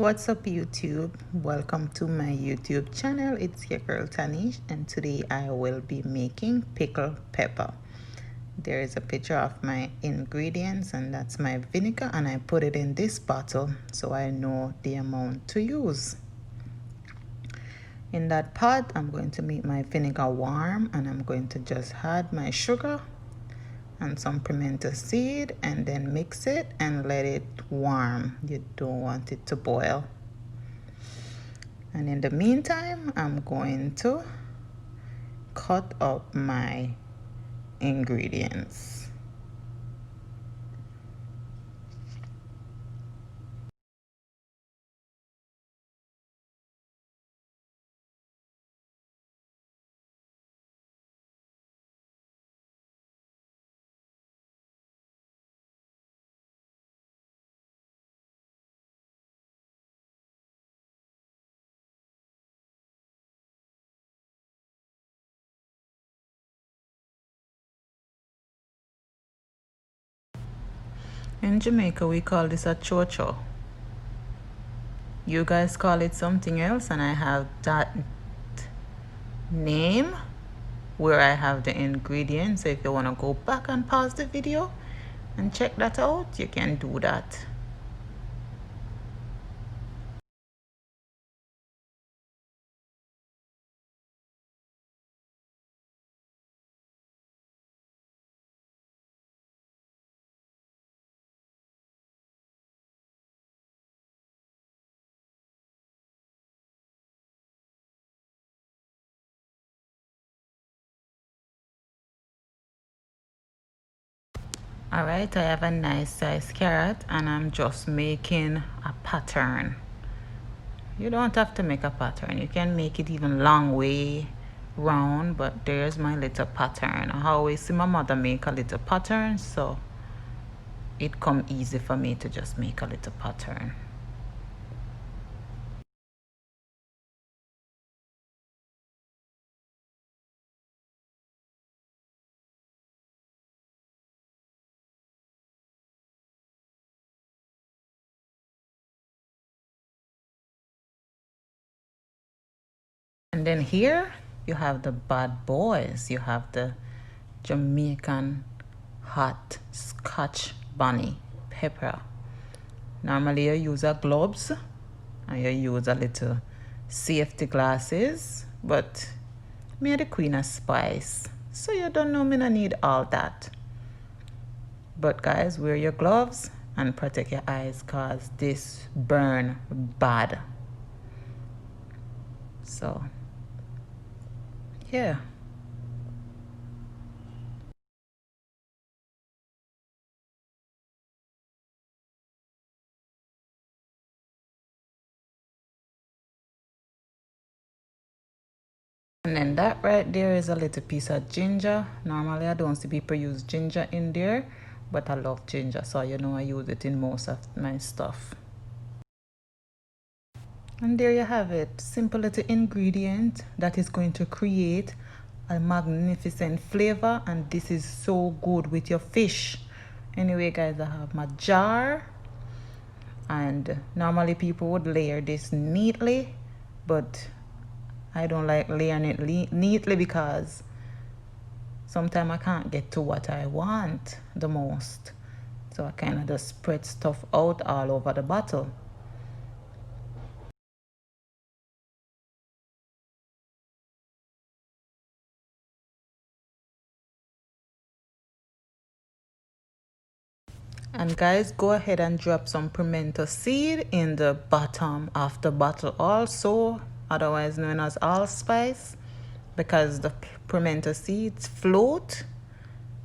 What's up, YouTube? Welcome to my YouTube channel. It's your girl Tanish, and today I will be making pickle pepper. There is a picture of my ingredients, and that's my vinegar, and I put it in this bottle so I know the amount to use. In that pot, I'm going to make my vinegar warm, and I'm going to just add my sugar and some pimento seed and then mix it and let it warm. You don't want it to boil. And in the meantime, I'm going to cut up my ingredients. In Jamaica, we call this a chocho. You guys call it something else, and I have that name where I have the ingredients. So if you want to go back and pause the video and check that out, you can do that. All right, I have a nice size carrot, and I'm just making a pattern. You don't have to make a pattern. You can make it even long way round, but there's my little pattern. I always see my mother make a little pattern, so it come easy for me to just make a little pattern. And then here you have the bad boys. You have the Jamaican hot Scotch bonnie pepper. Normally you use a gloves and you use a little safety glasses, but me the queen of spice, so you don't know me no need all that. But guys, wear your gloves and protect your eyes, cause this burn bad. So yeah. And then that right there is a little piece of ginger. Normally I don't see people use ginger in there, but I love ginger, so you know I use it in most of my stuff. And there you have it. Simple little ingredient that is going to create a magnificent flavor, and this is so good with your fish. Anyway guys, I have my jar, and normally people would layer this neatly, but I don't like layering it neatly because sometimes I can't get to what I want the most. So I kind of just spread stuff out all over the bottle. And guys, go ahead and drop some pimento seed in the bottom of the bottle also, otherwise known as allspice, because the pimento seeds float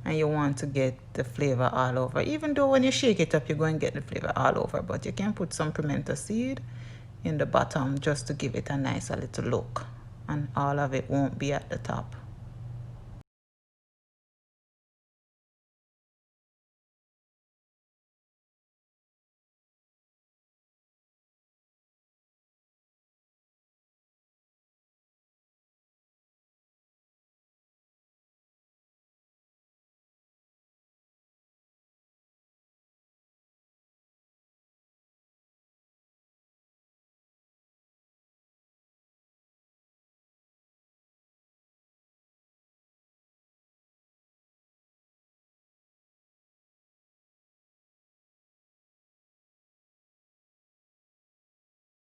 and you want to get the flavor all over. Even though when you shake it up, you're going to get the flavor all over, but you can put some pimento seed in the bottom just to give it a nice little look, and all of it won't be at the top.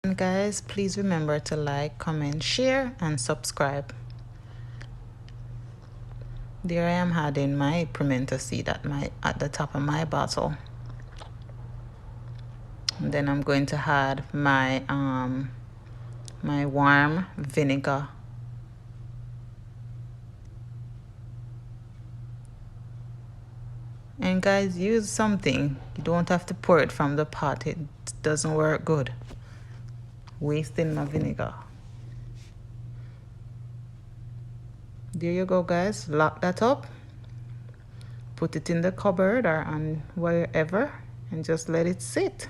And guys, please remember to like, comment, share, and subscribe. There I am adding my pimento seed at the top of my bottle. And then I'm going to add my my warm vinegar. And guys, use something. You don't have to pour it from the pot. It doesn't work good. Wasting my vinegar. There you go, guys. Lock that up. Put it in the cupboard or on wherever and just let it sit.